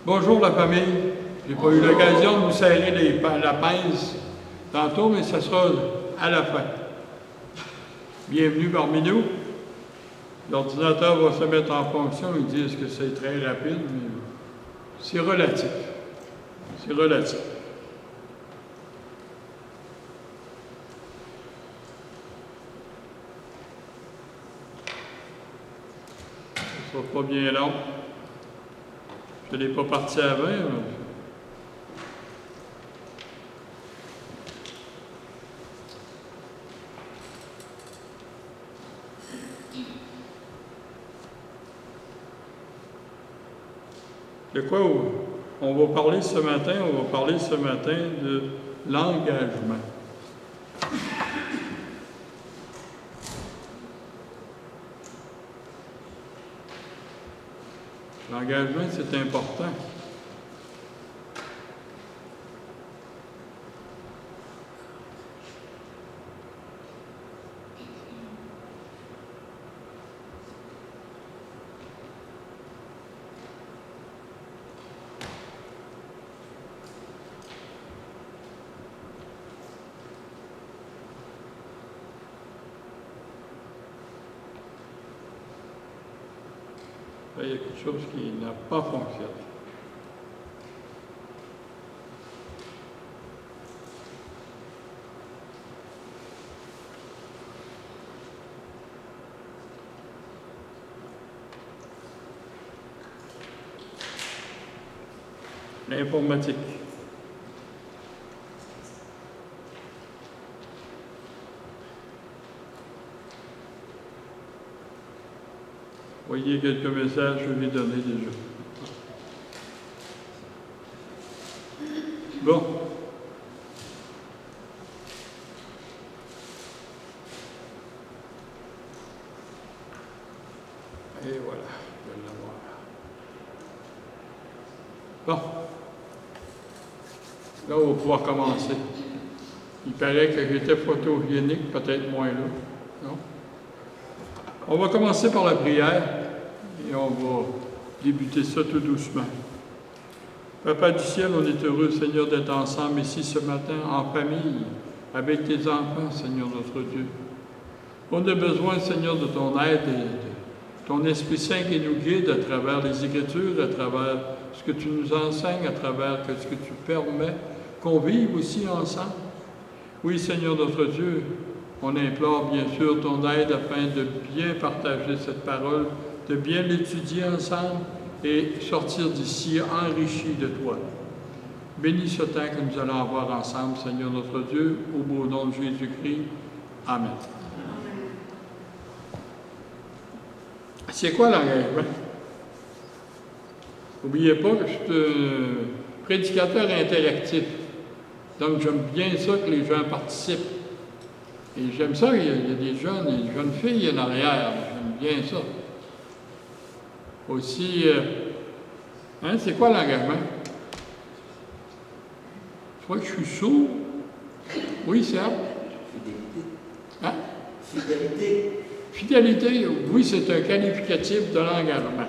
Bonjour la famille. J'ai pas eu l'occasion de vous serrer la pince tantôt, mais ça sera à la fin. Bienvenue parmi nous. L'ordinateur va se mettre en fonction. Ils disent que c'est très rapide, mais c'est relatif. C'est relatif. Ça ne sera pas bien long. Je ne l'ai pas parti avant. De quoi on va parler ce matin? On va parler ce matin de l'engagement. L'engagement, c'est important. Il y a quelque chose qui n'a pas fonctionné. L'informatique. Voyez quelques messages, je vais donner déjà. Bon. Et voilà, je vais l'avoir. Bon. Là, on va pouvoir commencer. Il paraît que j'étais photogénique, peut-être moins là. Non? On va commencer par la prière et on va débuter ça tout doucement. Papa du ciel, on est heureux, Seigneur, d'être ensemble ici ce matin, en famille, avec tes enfants, Seigneur notre Dieu. On a besoin, Seigneur, de ton aide et de ton Esprit Saint qui nous guide à travers les Écritures, à travers ce que tu nous enseignes, à travers ce que tu permets, qu'on vive aussi ensemble. Oui, Seigneur notre Dieu, on implore bien sûr ton aide afin de bien partager cette parole, de bien l'étudier ensemble et sortir d'ici enrichi de toi. Bénis ce temps que nous allons avoir ensemble, Seigneur notre Dieu, au beau nom de Jésus-Christ. Amen. C'est quoi l'engagement? N'oubliez pas que je suis un prédicateur interactif. Donc, j'aime bien ça que les gens participent. Et j'aime ça, il y a des jeunes filles en arrière. J'aime bien ça. Aussi, c'est quoi l'engagement? Je crois que je suis sourd. Oui, Serge? Fidélité. Hein? Fidélité. Fidélité, oui, c'est un qualificatif de l'engagement.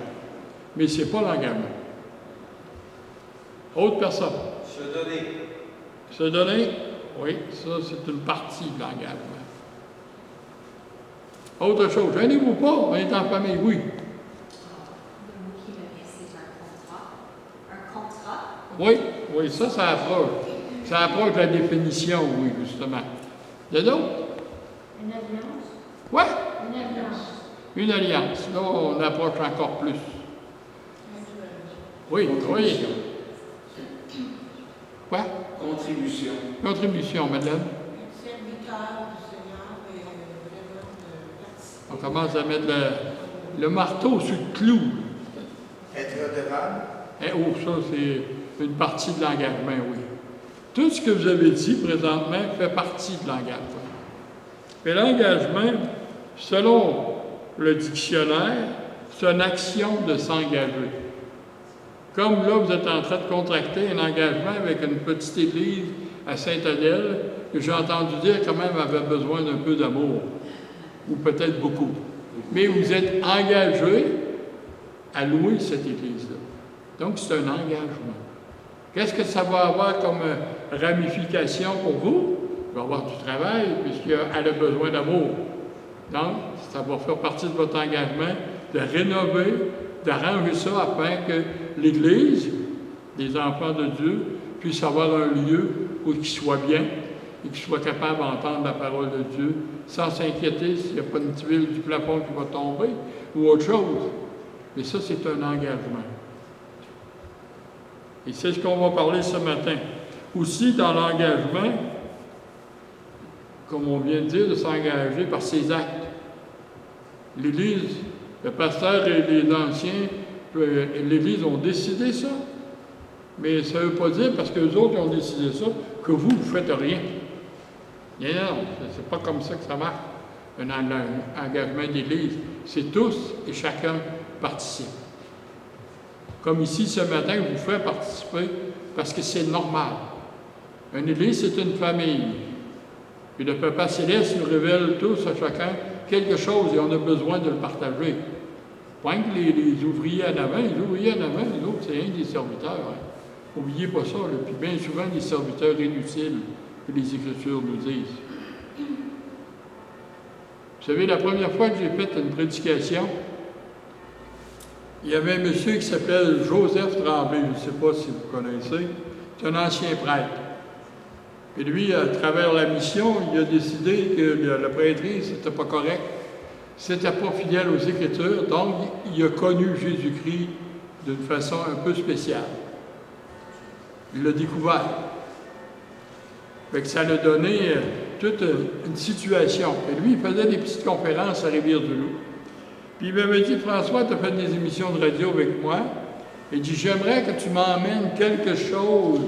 Mais ce n'est pas l'engagement. Autre personne? Se donner. Se donner, oui, ça c'est une partie de l'engagement. Autre chose, gênez-vous pas, on est en famille, oui. Le mot qui me vient, c'est un contrat. Oui, ça approche. Ça approche la définition, oui, justement. Il y a d'autres? Une alliance. Oui, Une alliance. une alliance. Là, on approche encore plus. Oui. Quoi? Contribution. Contribution, madame. Serviteur du Seigneur et vraiment de participer. On commence à mettre le marteau sur le clou. Être redevable. Ça, c'est une partie de l'engagement, oui. Tout ce que vous avez dit présentement fait partie de l'engagement. Mais l'engagement, selon le dictionnaire, c'est une action de s'engager. Comme là, vous êtes en train de contracter un engagement avec une petite église à Sainte-Adèle, que j'ai entendu dire quand même avait besoin d'un peu d'amour, ou peut-être beaucoup. Mais vous êtes engagé à louer cette église-là. Donc, c'est un engagement. Qu'est-ce que ça va avoir comme ramification pour vous? Il va y avoir du travail, puisqu'elle a besoin d'amour. Donc, ça va faire partie de votre engagement de rénover, d'arranger ça afin que l'Église, les enfants de Dieu, puissent avoir un lieu où ils soient bien et qu'ils soient capables d'entendre la parole de Dieu sans s'inquiéter s'il n'y a pas une tuile du plafond qui va tomber ou autre chose. Mais ça, c'est un engagement. Et c'est ce qu'on va parler ce matin. Aussi, dans l'engagement, comme on vient de dire, de s'engager par ses actes. L'Église, le pasteur et les anciens, l'Église ont décidé ça. Mais ça ne veut pas dire, parce qu'eux autres ont décidé ça, que vous ne faites rien. Non, c'est pas comme ça que ça marche, un engagement d'Église. C'est tous et chacun participe. Comme ici, ce matin, je vous fais participer parce que c'est normal. Une Église, c'est une famille. Et le Papa Céleste nous révèle tous à chacun quelque chose et on a besoin de le partager. Point que les ouvriers en avant, les autres, c'est rien des serviteurs. N'oubliez pas ça, là. Puis bien souvent, des serviteurs inutiles, que les Écritures nous disent. Vous savez, la première fois que j'ai fait une prédication, il y avait un monsieur qui s'appelle Joseph Tremblay, je ne sais pas si vous connaissez, c'est un ancien prêtre. Et lui, à travers la mission, il a décidé que la prêtrise, c'était pas correct, c'était pas fidèle aux Écritures, donc il a connu Jésus-Christ d'une façon un peu spéciale. Il l'a découvert. Fait que ça l'a donné toute une situation. Et lui, il faisait des petites conférences à Rivière-du-Loup. Puis il m'avait dit, François, tu as fait des émissions de radio avec moi. Il dit, j'aimerais que tu m'emmènes quelque chose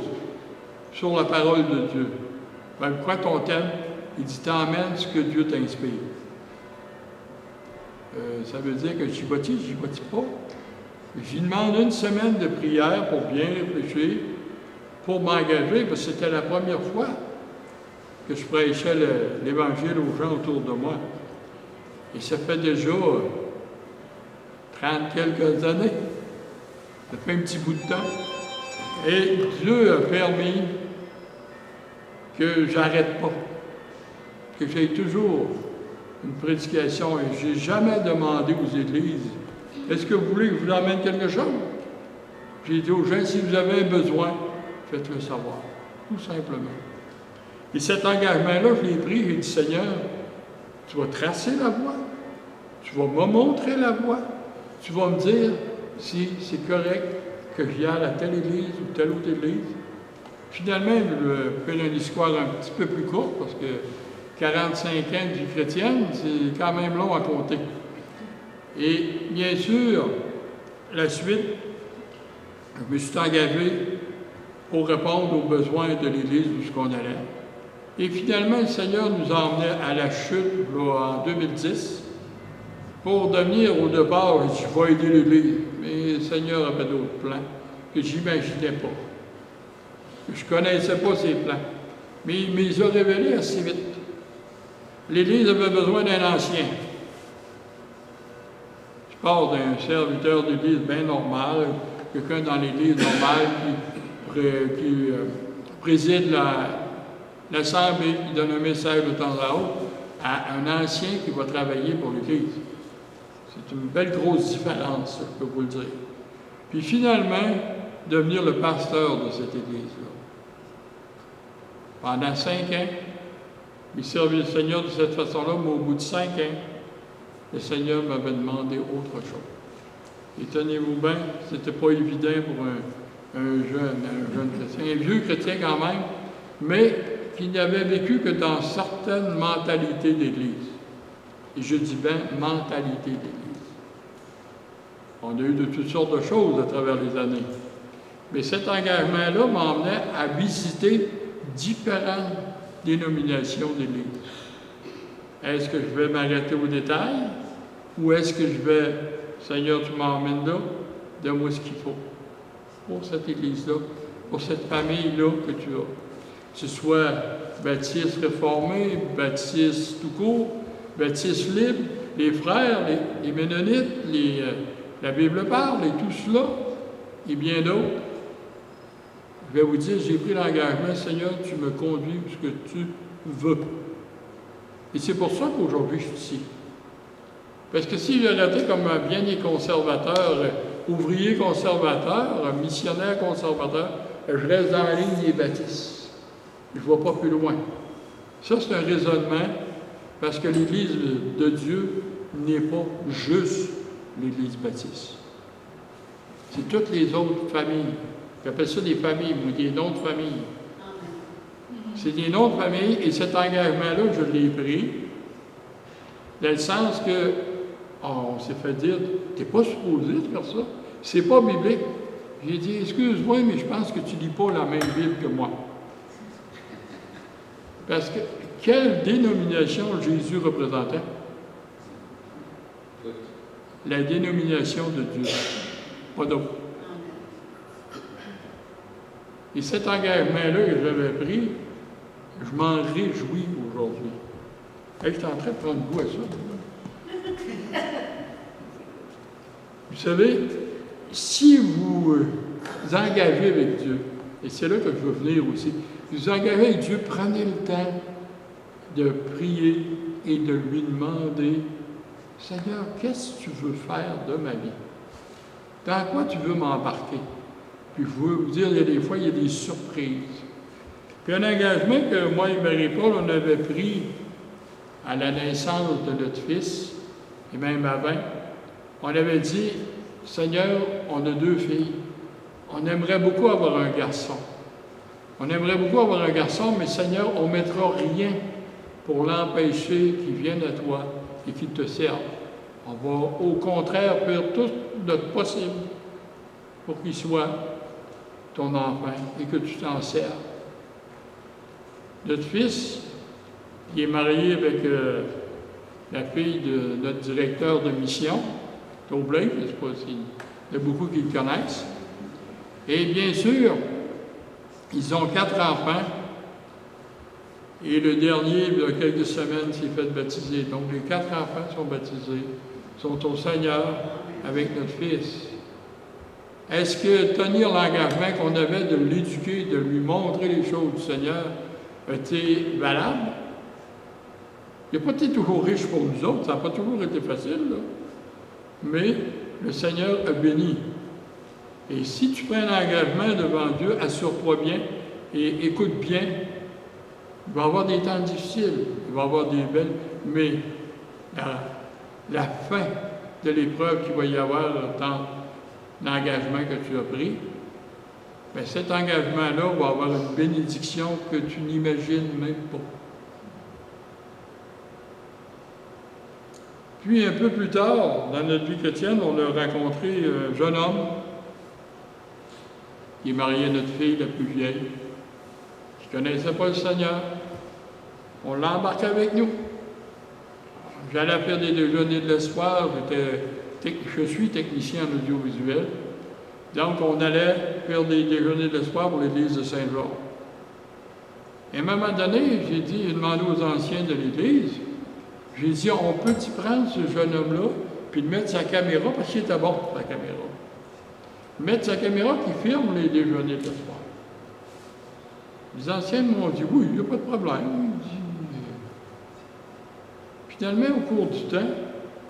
sur la parole de Dieu. Ben, quoi ton thème? Il dit, t'emmènes ce que Dieu t'inspire. Ça veut dire que j'y bâtis pas. J'y demande une semaine de prière pour bien réfléchir, pour m'engager, parce que c'était la première fois que je prêchais l'Évangile aux gens autour de moi. Et ça fait déjà 30 quelques années. Ça fait un petit bout de temps. Et Dieu a permis que j'arrête pas, que j'aie toujours une prédication. Et je n'ai jamais demandé aux églises, est-ce que vous voulez que je vous emmène quelque chose? J'ai dit aux gens, si vous avez besoin, faites-le savoir, tout simplement. Et cet engagement-là, je l'ai pris, j'ai dit, Seigneur, tu vas tracer la voie, tu vas me montrer la voie, tu vas me dire si c'est correct que j'y aille à telle église ou telle autre église. Finalement, je vais faire une histoire un petit peu plus courte, parce que 45 ans de vie chrétienne, c'est quand même long à compter. Et bien sûr, la suite, je me suis engagé pour répondre aux besoins de l'Église où ce qu'on allait. Et finalement, le Seigneur nous a emmenés à la chute là, en 2010 pour devenir au départ, je vais aider l'Église. Mais le Seigneur avait d'autres plans que je n'imaginais pas. Je ne connaissais pas ces plans. Mais il me les a révélés assez vite. L'Église avait besoin d'un ancien. Je parle d'un serviteur d'Église bien normal, quelqu'un dans l'Église normale qui préside l'Assemblée, qui donne un message de temps à autre, à un ancien qui va travailler pour l'Église. C'est une belle grosse différence, je peux vous le dire. Puis finalement, devenir le pasteur de cette Église-là. Pendant 5 ans, il servait le Seigneur de cette façon-là, mais au bout de 5 ans, le Seigneur m'avait demandé autre chose. Et tenez-vous bien, c'était pas évident pour un jeune chrétien, un vieux chrétien quand même, mais qui n'avait vécu que dans certaines mentalités d'Église. Et je dis bien mentalité d'Église. On a eu de toutes sortes de choses à travers les années. Mais cet engagement-là m'emmenait à visiter différentes dénominations d'Église. Est-ce que je vais m'arrêter aux détails ou est-ce que je vais, Seigneur, tu m'emmènes là, donne-moi ce qu'il faut pour cette Église-là, pour cette famille-là que tu as. Que ce soit baptiste réformé, baptiste tout court, baptiste libre, les frères, les Ménonites, la Bible parle et tout cela. et bien d'autres, je vais vous dire, j'ai pris l'engagement, Seigneur, tu me conduis où ce que tu veux. Et c'est pour ça qu'aujourd'hui, je suis ici. Parce que si j'aurais été comme bien des conservateurs, ouvriers conservateurs, missionnaires conservateurs, je reste dans la ligne des baptistes. Je ne vois pas plus loin. Ça, c'est un raisonnement, parce que l'Église de Dieu n'est pas juste l'Église baptiste. C'est toutes les autres familles. J'appelle ça des familles ou des noms de famille. C'est des noms de famille et cet engagement-là, je l'ai pris dans le sens que on s'est fait dire, t'es pas supposé de faire ça. C'est pas biblique. J'ai dit, excuse-moi, mais je pense que tu lis pas la même Bible que moi. Parce que quelle dénomination Jésus représentait? La dénomination de Dieu. Pas d'autre. Et cet engagement-là que j'avais pris, je m'en réjouis aujourd'hui. Hey, je suis en train de prendre goût à ça. Vous savez, si vous vous engagez avec Dieu, et c'est là que je veux venir aussi, vous engagez avec Dieu, prenez le temps de prier et de lui demander, Seigneur, qu'est-ce que tu veux faire de ma vie? Dans quoi tu veux m'embarquer? Puis je veux vous dire, il y a des fois, il y a des surprises. Puis un engagement que moi et Marie-Paul, on avait pris à la naissance de notre fils, et même avant, on avait dit, Seigneur, on a 2 filles. On aimerait beaucoup avoir un garçon. On aimerait beaucoup avoir un garçon, mais Seigneur, on ne mettra rien pour l'empêcher qu'il vienne à toi et qu'il te serve. On va au contraire faire tout notre possible pour qu'il soit ton enfant et que tu t'en serves. Notre fils, il est marié avec la fille de notre directeur de mission, Blake, je ne sais pas s'il y a beaucoup qui le connaissent. Et bien sûr, ils ont 4 enfants. Et le dernier, il y a quelques semaines, s'est fait baptiser. Donc les 4 enfants sont baptisés, sont au Seigneur avec notre fils. Est-ce que tenir l'engagement qu'on avait de l'éduquer, de lui montrer les choses du Seigneur, a été valable? Il n'a pas été toujours riche pour nous autres, ça n'a pas toujours été facile, là. Mais le Seigneur a béni. Et si tu prends un engagement devant Dieu, assure-toi bien et écoute bien. Il va y avoir des temps difficiles, il va y avoir des belles, mais la fin de l'épreuve qu'il va y avoir dans l'engagement que tu as pris, bien, cet engagement-là va avoir une bénédiction que tu n'imagines même pas. Puis, un peu plus tard, dans notre vie chrétienne, on a rencontré un jeune homme qui est marié à notre fille la plus vieille, qui ne connaissait pas le Seigneur. On l'embarquait avec nous. J'allais faire des déjeuners de l'espoir. Je suis technicien en audiovisuel. Donc, on allait faire des déjeuners de l'espoir pour l'église de Saint-Georges. Et à un moment donné, j'ai demandé aux anciens de l'église, j'ai dit, on peut-y prendre ce jeune homme-là, puis de mettre sa caméra, parce qu'il était bon, sa caméra. Mettre sa caméra qui filme les déjeuners de l'espoir. Les anciens m'ont dit, oui, il n'y a pas de problème. Finalement, au cours du temps,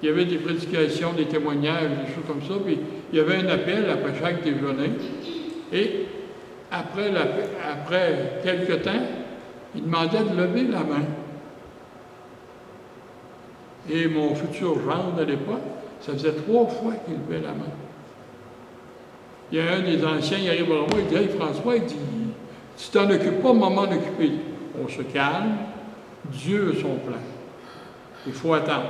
il y avait des prédications, des témoignages, des choses comme ça, puis il y avait un appel après chaque déjeuner. Et après quelques temps, il demandait de lever la main. Et mon futur gendre à l'époque, ça faisait 3 fois qu'il levait la main. Il y a un des anciens, il arrive à moi, il dit, hey François, il dit, tu t'en occupes pas, maman m'en occuper. On se calme, Dieu a son plan. Il faut attendre.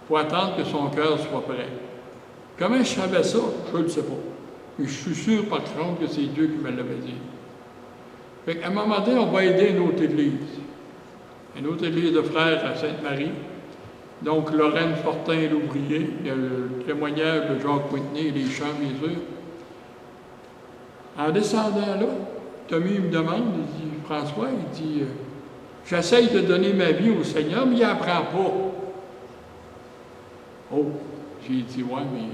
Il faut attendre que son cœur soit prêt. Comment je savais ça? Je ne le sais pas. Mais je suis sûr, par contre, que c'est Dieu qui me l'avait dit. Fait qu'à un moment donné, on va aider une autre église. Une autre église de frères à Sainte-Marie. Donc, Lorraine Fortin, l'ouvrier, il y a le témoignage de Jacques Whitney et les chants, bien sûr. En descendant là, Tommy me demande, il dit, François, il dit, j'essaye de donner ma vie au Seigneur, mais il n'apprend pas. Oh, j'ai dit, ouais, mais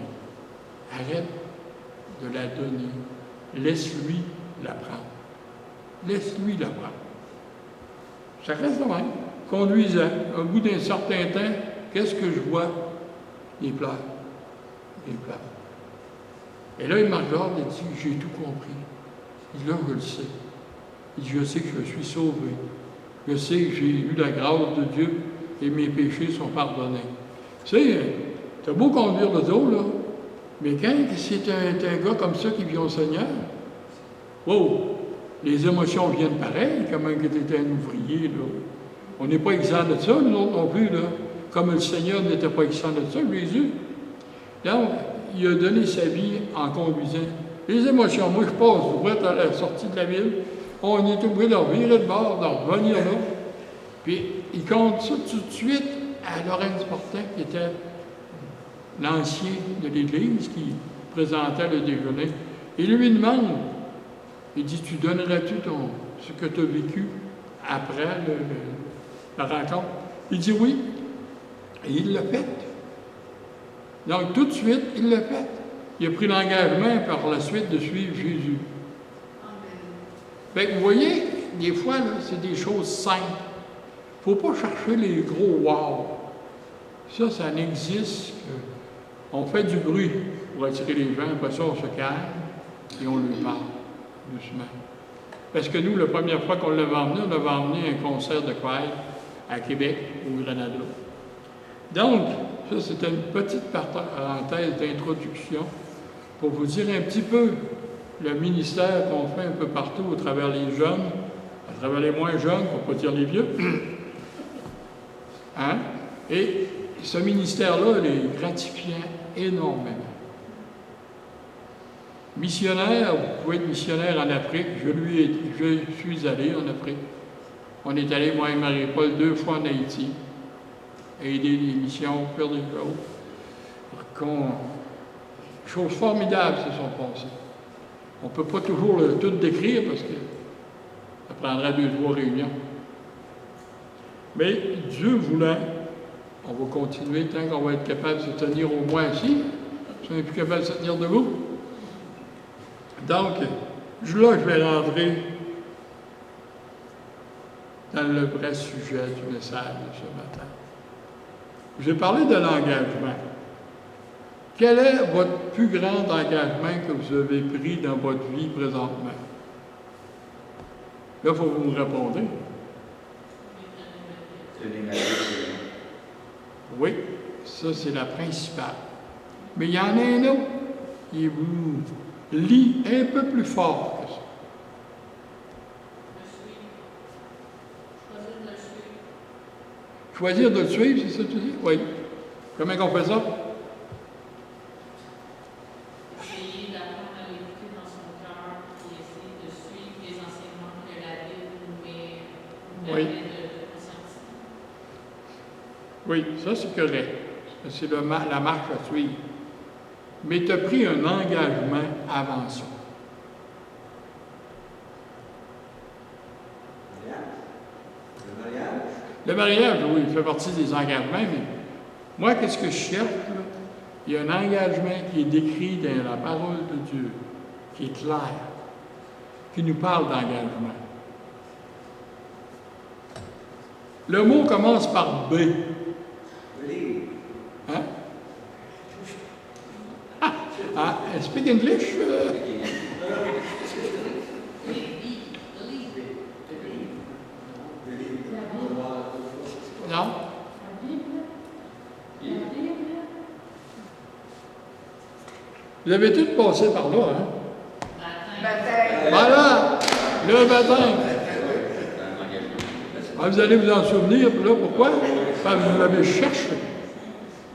arrête de la donner. Laisse-lui la prendre. Laisse-lui la prendre. Ça reste de même. Conduisant. Au bout d'un certain temps, qu'est-ce que je vois? Il pleure. Il pleure. Et là, il me regarde et dit, j'ai tout compris. Il dit, là, je le sais. Il dit, je sais que je suis sauvé. Je sais que j'ai eu la grâce de Dieu et mes péchés sont pardonnés. Tu sais, t'as beau conduire l'auto, là, mais quand c'est un gars comme ça qui vient au Seigneur, wow, les émotions viennent pareil, comme un qui était un ouvrier, là. On n'est pas exempt de ça, nous autres non plus, là. Comme le Seigneur n'était pas exempt de ça, Jésus. Donc, il a donné sa vie en conduisant. Les émotions, moi je passe, vous voyez, à la sortie de la ville, on est obligé de revirer de bord, de revenir là. Puis, il compte ça tout de suite à Laurence Portin, qui était l'ancien de l'Église, qui présentait le déjeuner. Il lui demande, il dit, tu donnerais-tu ce que tu as vécu après la rencontre? Il dit oui. Et il l'a fait. Donc, tout de suite, il l'a fait. Il a pris l'engagement par la suite de suivre Jésus. Bien, vous voyez, des fois, là, c'est des choses simples. Il ne faut pas chercher les gros wow. Ça n'existe que. On fait du bruit pour attirer les gens, après ça, on se calme et on lui parle doucement. Parce que nous, la première fois qu'on l'avait emmené, on avait emmené un concert de choir à Québec, au Grenada. Donc, ça, c'était une petite parenthèse d'introduction pour vous dire un petit peu le ministère qu'on fait un peu partout au travers les jeunes, à travers les moins jeunes, pour ne pas dire les vieux. Hein? Et ce ministère-là, il est gratifiant énormément. Missionnaire, vous pouvez être missionnaire en Afrique. Je suis allé en Afrique. On est allé, moi et Marie-Paul, 2 fois en Haïti, aider les missions, faire des choses. Choses formidables se sont passées. On ne peut pas toujours tout décrire parce que ça prendrait 2-3 réunions. Mais Dieu voulant, on va continuer tant qu'on va être capable de se tenir au moins assis. Si on n'est plus capable de se tenir debout. Donc, là, je vais rentrer dans le vrai sujet du message de ce matin. J'ai parlé de l'engagement. Quel est votre plus grand engagement que vous avez pris dans votre vie présentement? Là, il faut que vous me répondre. Oui, ça c'est la principale. Mais il y en a un autre qui vous lie un peu plus fort que ça. Choisir de le suivre, c'est ça que tu dis? Oui. Comment on fait ça? Essayer d'apprendre à l'écouter dans son cœur et essayer de suivre les enseignements que la Bible nous permet de conscientiser. Oui, ça c'est correct. C'est la marche à suivre. Mais tu as pris un engagement avant ça. Le mariage, oui, il fait partie des engagements, mais moi, qu'est-ce que je cherche, là? Il y a un engagement qui est décrit dans la parole de Dieu, qui est clair, qui nous parle d'engagement. Le mot commence par B. Hein? Speak English? Non? Vous avez tous passé par là, hein? Baptême. Voilà! Le baptême! Ah, vous allez vous en souvenir, puis là, pourquoi? Parce que vous l'avez cherché.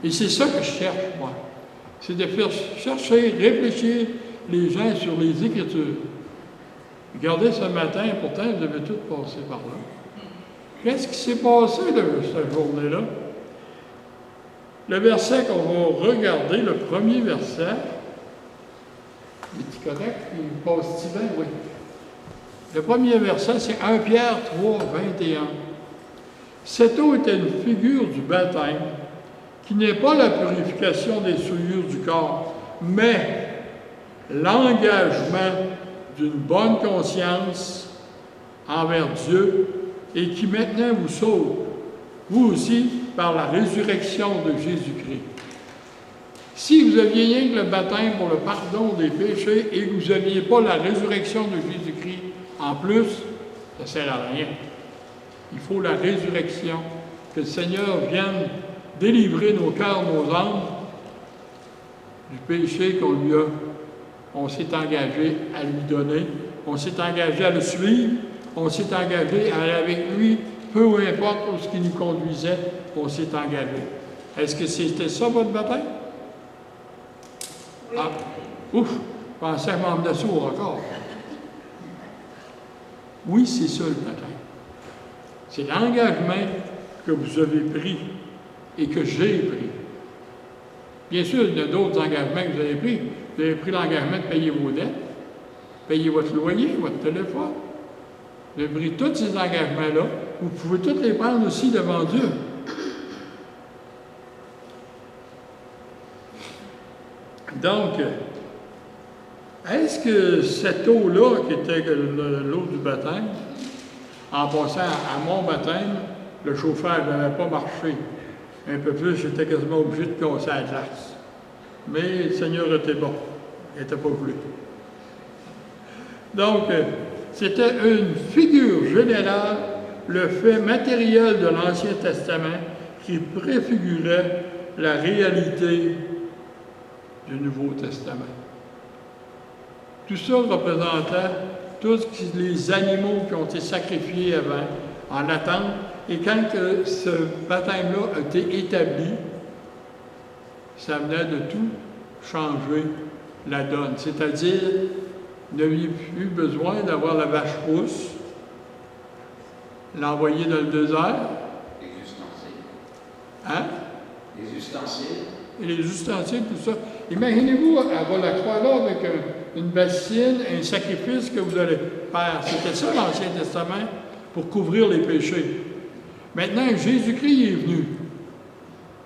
Et c'est ça que je cherche, moi. C'est de faire chercher, réfléchir les gens sur les Écritures. Regardez ce matin, pourtant, vous avez tous passé par là. Qu'est-ce qui s'est passé cette journée-là? Le verset qu'on va regarder, le premier verset, est-il correct? Il passe Steven, oui. Le premier verset, c'est 1 Pierre 3, 21. Cette eau était une figure du baptême, qui n'est pas la purification des souillures du corps, mais l'engagement d'une bonne conscience envers Dieu et qui maintenant vous sauve, vous aussi, par la résurrection de Jésus-Christ. Si vous aviez rien que le baptême pour le pardon des péchés et que vous n'aviez pas la résurrection de Jésus-Christ en plus, ça ne sert à rien. Il faut la résurrection, que le Seigneur vienne délivrer nos cœurs, nos âmes du péché on s'est engagé à lui donner, on s'est engagé à le suivre, on s'est engagé à aller avec lui, peu importe où ce qui nous conduisait, on s'est engagé. Est-ce que c'était ça votre baptême? Oui. Ah, ouf, je pensais que m'emmenait sourd encore. Oui, c'est ça le baptême. C'est l'engagement que vous avez pris et que j'ai pris. Bien sûr, il y a d'autres engagements que vous avez pris. Vous avez pris l'engagement de payer vos dettes, payer votre loyer, votre téléphone. Vous avez pris tous ces engagements-là. Vous pouvez tous les prendre aussi devant Dieu. Donc, est-ce que cette eau-là, qui était l'eau du baptême, en passant à mon baptême, le chauffage n'avait pas marché. Un peu plus, j'étais quasiment obligé de casser la glace. Mais le Seigneur était bon. Il n'était pas voulu. Donc, c'était une figure générale, le fait matériel de l'Ancien Testament qui préfigurait la réalité du Nouveau Testament. Tout ça représentait tous les animaux qui ont été sacrifiés avant, en attente. Et quand ce baptême-là a été établi, ça venait de tout changer la donne. C'est-à-dire, vous n'aviez plus besoin d'avoir la vache rousse, l'envoyer dans le désert. Les ustensiles. Hein? Les ustensiles. Et les ustensiles, tout ça. Imaginez-vous avoir la croix là avec une bassine, un sacrifice que vous allez faire. C'était ça l'Ancien Testament pour couvrir les péchés. Maintenant, Jésus-Christ est venu.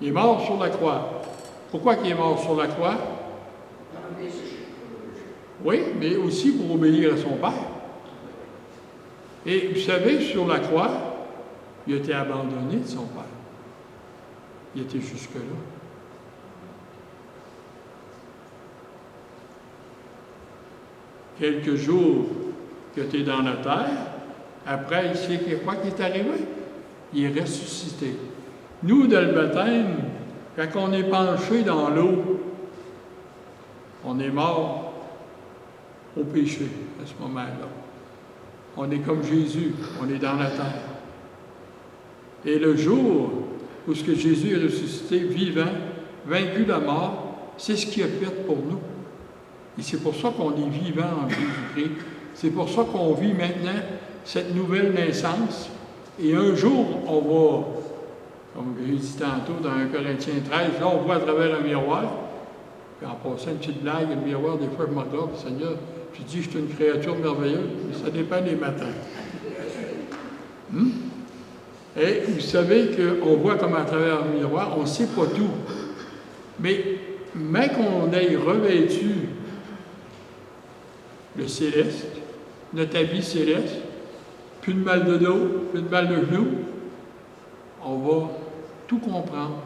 Il est mort sur la croix. Pourquoi il est mort sur la croix? Oui, mais aussi pour obéir à son Père. Et vous savez, sur la croix, il a été abandonné de son Père. Il était jusque-là. Quelques jours qu'il était dans la terre, après, il sait quoi qui est arrivé? Il est ressuscité. Nous, dans le baptême, quand on est penché dans l'eau, on est mort au péché à ce moment-là. On est comme Jésus, on est dans la terre. Et le jour où ce que Jésus est ressuscité, vivant, vaincu la mort, c'est ce qu'il a fait pour nous. Et c'est pour ça qu'on est vivant en Jésus-Christ. C'est pour ça qu'on vit maintenant cette nouvelle naissance. Et un jour, on va, comme j'ai dit tantôt dans 1 Corinthiens 13, là, on voit à travers un miroir. Puis en passant une petite blague, le miroir, des fois, je me regarde, Seigneur, je dis, je suis une créature merveilleuse, mais ça dépend des matins. Et vous savez qu'on voit comme à travers un miroir, on ne sait pas tout. Mais qu'on ait revêtu le céleste, notre habit céleste, plus de mal de dos, plus de mal de genoux, on va tout comprendre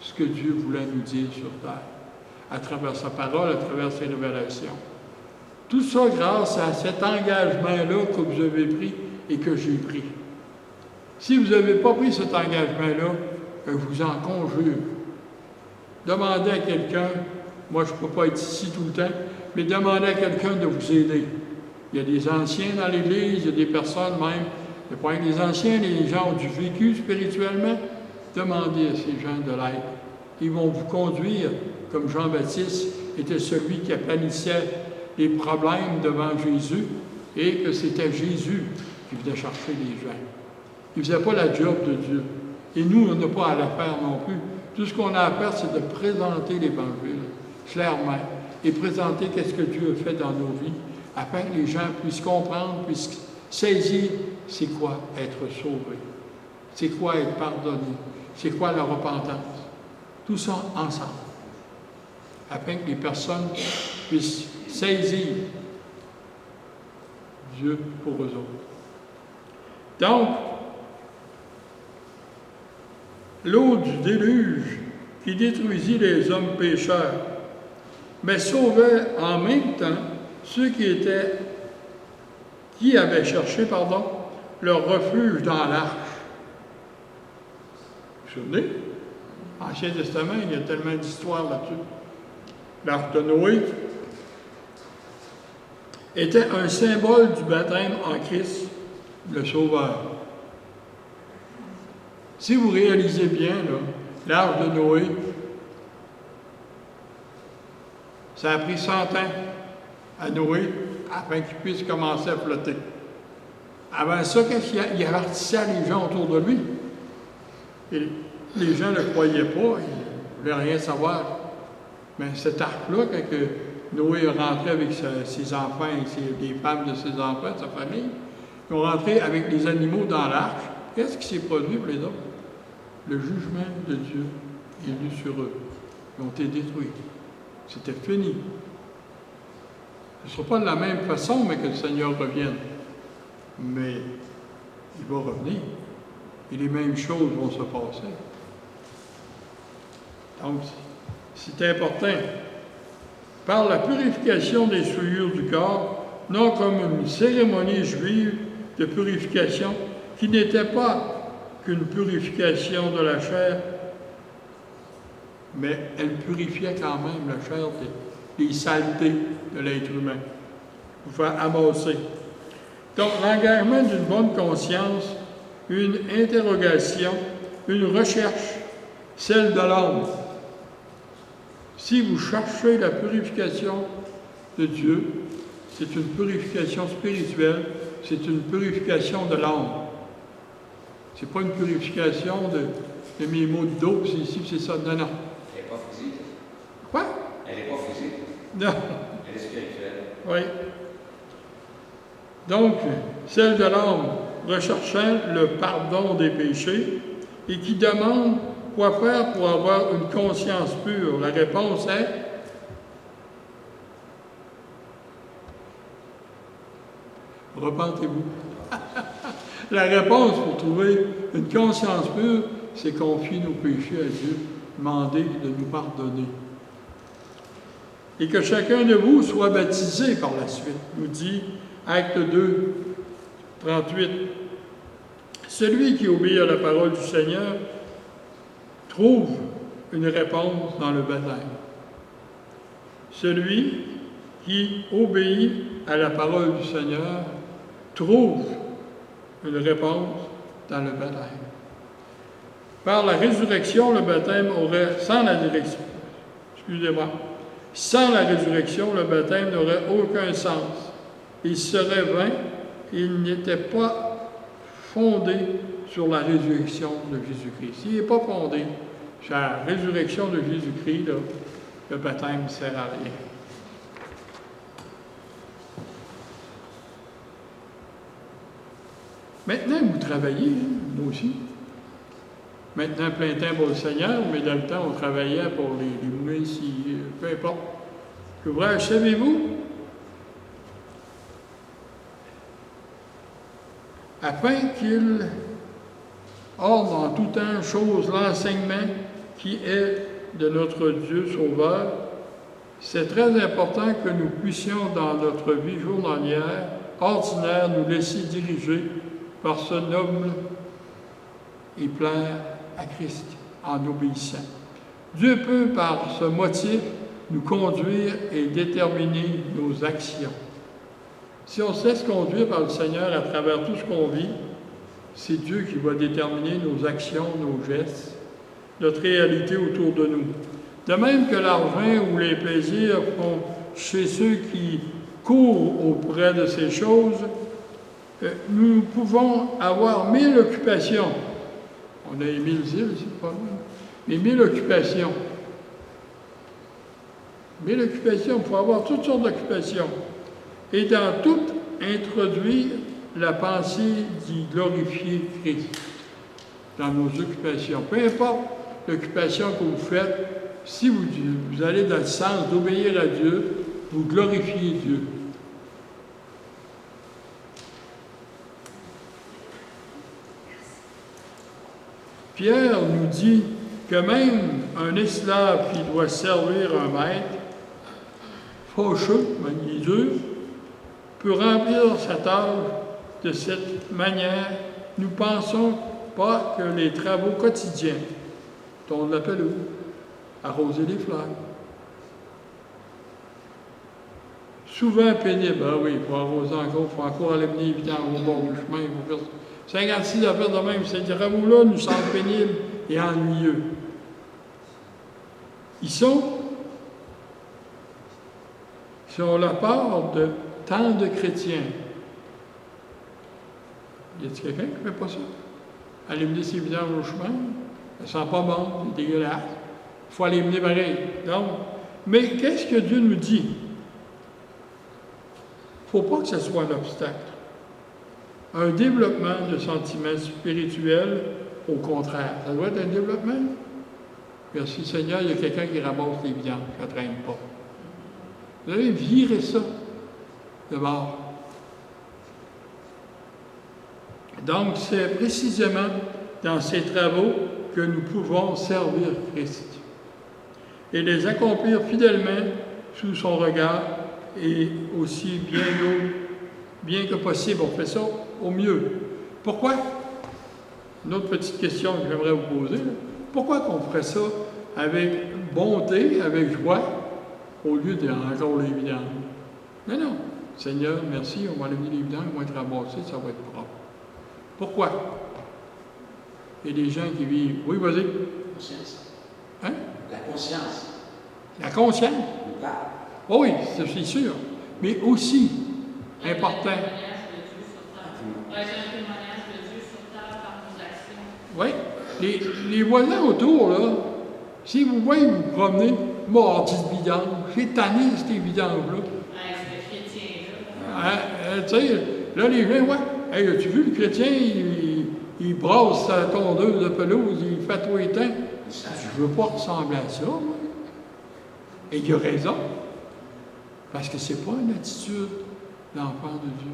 ce que Dieu voulait nous dire sur terre, à travers sa parole, à travers ses révélations. Tout ça grâce à cet engagement-là que vous avez pris et que j'ai pris. Si vous n'avez pas pris cet engagement-là, je vous en conjure. Demandez à quelqu'un, moi je ne peux pas être ici tout le temps, mais demandez à quelqu'un de vous aider. Il y a des anciens dans l'Église, il y a des personnes même, il n'y a pas que les anciens, les gens ont du vécu spirituellement. Demandez à ces gens de l'aide. Ils vont vous conduire, comme Jean-Baptiste était celui qui aplanissait les problèmes devant Jésus, et que c'était Jésus qui venait chercher les gens. Il ne faisait pas la job de Dieu. Et nous, on n'a pas à la faire non plus. Tout ce qu'on a à faire, c'est de présenter l'Évangile, clairement, et présenter qu'est-ce que Dieu a fait dans nos vies, afin que les gens puissent comprendre, puissent saisir c'est quoi être sauvé, c'est quoi être pardonné, c'est quoi la repentance. Tout ça ensemble, afin que les personnes puissent saisir Dieu pour eux autres. Donc, l'eau du déluge qui détruisit les hommes pécheurs, mais sauvait en même temps ceux qui avaient cherché, leur refuge dans l'arche. Vous vous souvenez? L'Ancien Testament, il y a tellement d'histoires là-dessus. L'arche de Noé était un symbole du baptême en Christ, le Sauveur. Si vous réalisez bien, l'arche de Noé, ça a pris 100 ans à Noé afin qu'il puisse commencer à flotter. Avant ça, qu'est-ce qu'il avertissait les gens autour de lui? Et les gens ne le croyaient pas, ils ne voulaient rien savoir. Mais cet arc-là, quand Noé est rentré avec ses enfants, les femmes de ses enfants, sa famille, ils ont rentré avec les animaux dans l'arche. Qu'est-ce qui s'est produit pour les autres? Le jugement de Dieu est venu sur eux. Ils ont été détruits. C'était fini. Ce ne sera pas de la même façon, mais que le Seigneur revienne. Mais il va revenir. Et les mêmes choses vont se passer. Donc, c'est important. Par la purification des souillures du corps, non comme une cérémonie juive de purification qui n'était pas qu'une purification de la chair, mais elle purifiait quand même la chair des saletés de l'être humain, pour faire amasser. Donc, l'engagement d'une bonne conscience, une interrogation, une recherche, celle de l'âme. Si vous cherchez la purification de Dieu, c'est une purification spirituelle, c'est une purification de l'âme. Ce n'est pas une purification de mes mots d'eau, c'est ici, c'est ça. Non, non. Elle n'est pas physique. Quoi? Elle n'est pas physique. Non. Elle est spirituelle. Oui. Donc, celle de l'âme recherchant le pardon des péchés et qui demande quoi faire pour avoir une conscience pure. La réponse est repentez-vous. La réponse pour trouver une conscience pure, c'est confier nos péchés à Dieu, demander de nous pardonner. Et que chacun de vous soit baptisé par la suite, nous dit Acte 2, 38. Celui qui obéit à la parole du Seigneur trouve une réponse dans le baptême. Celui qui obéit à la parole du Seigneur trouve une réponse dans le baptême. Par la résurrection, le baptême aurait, sans la résurrection, le baptême n'aurait aucun sens. Il serait vain, il n'était pas fondé sur la résurrection de Jésus-Christ. S'il n'est pas fondé sur la résurrection de Jésus-Christ, le baptême ne sert à rien. Maintenant, vous travaillez, moi aussi. Maintenant, plein temps pour le Seigneur, mais dans le temps, on travaillait pour les moulins, peu importe. L'ouvrage, savez-vous? Afin qu'il ordre en tout temps chose l'enseignement qui est de notre Dieu Sauveur, c'est très important que nous puissions, dans notre vie journalière, ordinaire, nous laisser diriger par ce noble et plaire à Christ en obéissant. Dieu peut, par ce motif, nous conduire et déterminer nos actions. Si on se laisse conduire par le Seigneur à travers tout ce qu'on vit, c'est Dieu qui va déterminer nos actions, nos gestes, notre réalité autour de nous. De même que l'argent ou les plaisirs font chez ceux qui courent auprès de ces choses, nous pouvons avoir 1000 occupations. On a 1000 îles, c'est pas mal. Mais 1000 occupations. 1000 occupations, il faut avoir toutes sortes d'occupations. Et dans toutes, introduire la pensée d'y glorifier Christ dans nos occupations. Peu importe l'occupation que vous faites, si vous allez dans le sens d'obéir à Dieu, vous glorifiez Dieu. Pierre nous dit que même un esclave qui doit servir un maître, fâcheux, dur, peut remplir sa tâche de cette manière. Nous ne pensons pas que les travaux quotidiens, dont on l'appelle arroser les fleurs, souvent pénibles, ah oui, il faut arroser encore, il faut encore aller mener évidemment au bord du chemin, il faut faire 56 affaires de même, ces travaux-là nous semblent pénibles et ennuyeux. Ils sont sur la part de tant de chrétiens. Y a-t-il quelqu'un qui ne fait pas ça? Aller mener ses vidanges au chemin, ça sent pas bon, c'est dégueulasse. Il faut aller mener pareil. Donc, mais qu'est-ce que Dieu nous dit? Il ne faut pas que ce soit un obstacle. Un développement de sentiments spirituels, au contraire. Ça doit être un développement. Merci Seigneur, il y a quelqu'un qui ramasse les viandes, qui ne traîne pas. Vous allez virer ça de bord. Donc, c'est précisément dans ces travaux que nous pouvons servir Christ et les accomplir fidèlement sous son regard et aussi bien que possible. On fait ça au mieux. Pourquoi? Une autre petite question que j'aimerais vous poser. Là. Pourquoi qu'on ferait ça avec bonté, avec joie, au lieu d'encore les vidanges? Non, non. Seigneur, merci, on va aller les vidanges, ils vont être ramassés, ça va être propre. Pourquoi? Il y a des gens qui vivent. Oui, vas-y. La conscience. Hein? La conscience. La conscience. Le pape. Oh oui, c'est sûr. Mais aussi, important. Un témoignage de Dieu sur terre par nos actions. Oui, les voisins autour, là, si vous voyez vous promener, mardi de vidange, c'est tanné, ces vidanges-là. Ce chrétien-là. Tu sais, là, les gens, ouais, hey, as-tu vu le chrétien, il brasse sa tondeuse de pelouse, il fait tout les temps. Je veux pas ressembler à ça, moi. Et il a raison. Parce que c'est pas une attitude d'enfant de Dieu.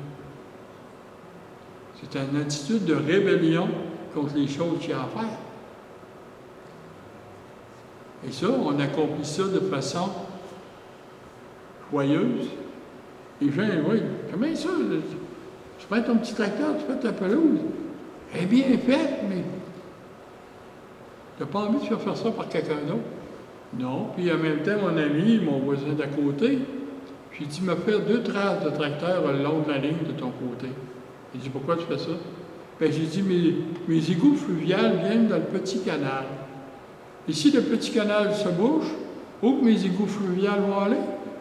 C'est une attitude de rébellion contre les choses qu'il y a à faire. Et ça, on accomplit ça de façon joyeuse. Les gens, oui, comment ça? Tu prends ton petit tracteur, tu fais ta pelouse. Elle est bien faite, mais tu n'as pas envie de faire ça par quelqu'un d'autre. Non. Puis en même temps, mon ami, mon voisin d'à côté, j'ai dit, me faire 2 traces de tracteur le long de la ligne de ton côté. Il dit, pourquoi tu fais ça? Bien, j'ai dit, mes égouts fluviales viennent dans le petit canal. Et si le petit canal se bouche, où que mes égouts fluviales vont aller?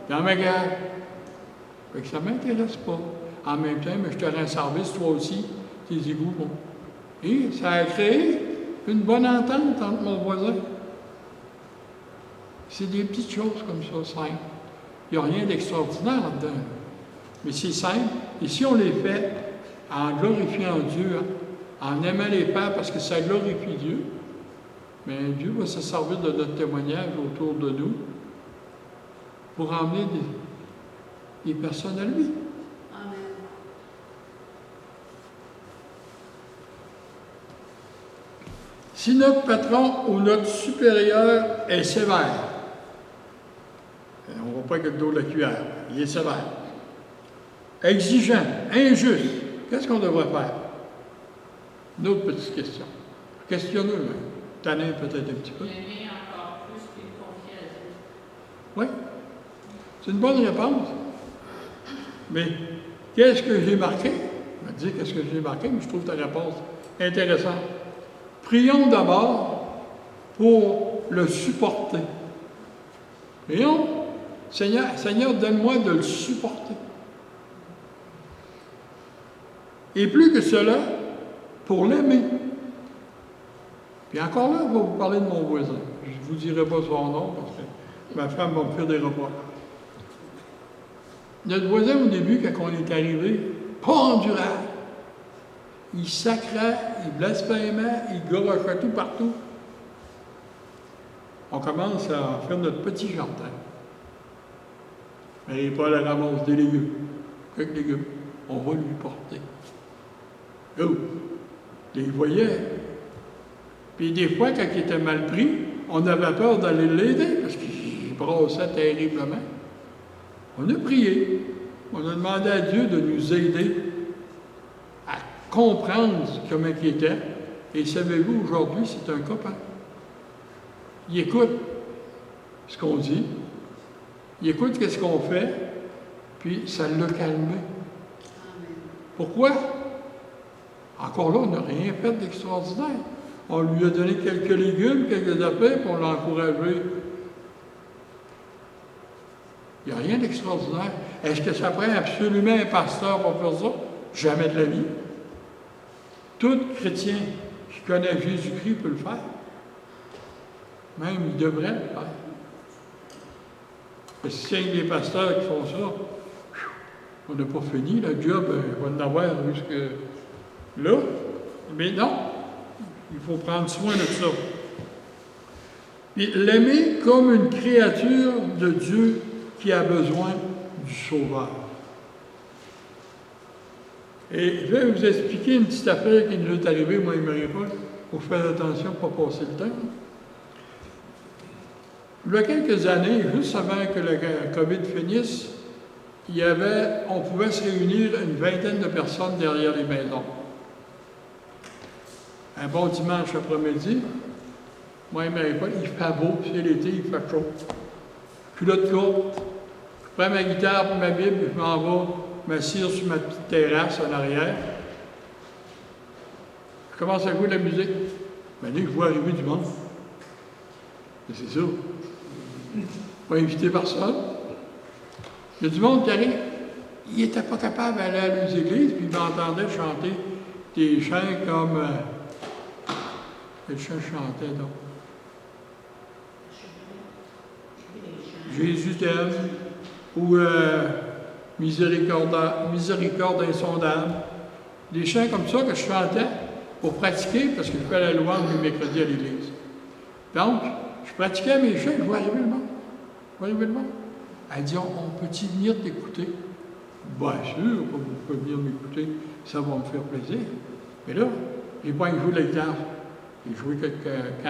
Dans ma gare. Fait que ça ne m'intéresse pas. En même temps, mais je te rends service, toi aussi, tes égouts vont. Et ça a créé une bonne entente entre mon voisin. C'est des petites choses comme ça, simples. Il n'y a rien d'extraordinaire là-dedans. Mais c'est simple. Et si on les fait en glorifiant Dieu, en aimant les pères parce que ça glorifie Dieu, mais Dieu va se servir de notre témoignage autour de nous pour emmener des personnes à lui. Amen. Si notre patron ou notre supérieur est sévère, on ne va pas avec le dos de la cuillère, il est sévère, exigeant, injuste, qu'est-ce qu'on devrait faire? Une autre petite question. Questionneux, hein? Tanner peut-être un petit peu. L'aimer encore plus que le confier à Dieu. Oui, c'est une bonne réponse. Mais qu'est-ce que j'ai marqué? Je vais te dire qu'est-ce que j'ai marqué, mais je trouve ta réponse intéressante. Prions d'abord pour le supporter. Prions, Seigneur, donne-moi de le supporter. Et plus que cela, pour l'aimer. Puis encore là, je vais vous parler de mon voisin. Je ne vous dirai pas son nom parce que ma femme va me faire des reproches. Notre voisin, au début, quand on est arrivé, pas endurable. Il sacrait, il blasphémait, il garochait tout partout. On commence à faire notre petit jardin. Marie-Paul, elle ramasse des légumes. Quelques légumes. On va lui porter. Oh! Il voyait. Puis des fois, quand il était mal pris, on avait peur d'aller l'aider parce qu'il brassait terriblement. On a prié. On a demandé à Dieu de nous aider à comprendre comment il était. Et savez-vous, aujourd'hui, c'est un copain. Il écoute ce qu'on dit. Il écoute ce qu'on fait. Puis ça l'a calmé. Pourquoi? Encore là, on n'a rien fait d'extraordinaire. On lui a donné quelques légumes, quelques affaires, puis on l'a encouragé. Il n'y a rien d'extraordinaire. Est-ce que ça prend absolument un pasteur pour faire ça? Jamais de la vie. Tout chrétien qui connaît Jésus-Christ peut le faire. Même, il devrait le faire. Parce que s'il y a des pasteurs qui font ça, on n'a pas fini, le job, on va en avoir jusque là. Mais non, il faut prendre soin de ça. Et l'aimer comme une créature de Dieu qui a besoin du Sauveur. Et je vais vous expliquer une petite affaire qui nous est arrivée, moi et Marie-Paul, pour faire attention pour ne pas passer le temps. Il y a quelques années, juste avant que le COVID finisse, on pouvait se réunir une vingtaine de personnes derrière les maisons. Un bon dimanche après-midi, moi et Marie-Paul, il fait beau, c'est l'été, il fait chaud. Culotte courte, je prends ma guitare et ma Bible, et je m'en vais m'asseoir sur ma petite terrasse en arrière. Je commence à jouer de la musique. Ben là, je vois arriver du monde. Et c'est ça. Pas invité personne. Il y a du monde qui arrive. Il n'était pas capable d'aller à l'église, puis il m'entendait chanter des chants comme. Quel chant chantait donc? Jésus t'aime, ou Miséricorde insondable. Des chants comme ça que je chantais pour pratiquer, parce que je fais la louange le mercredi à l'église. Donc, je pratiquais mes chants, je vois arriver le monde. Je vois arriver le monde. Elle dit, on peut-il venir t'écouter? Bien sûr, vous pouvez venir m'écouter, ça va me faire plaisir. Mais là, j'ai pas joué de la guitare. J'ai joué quelques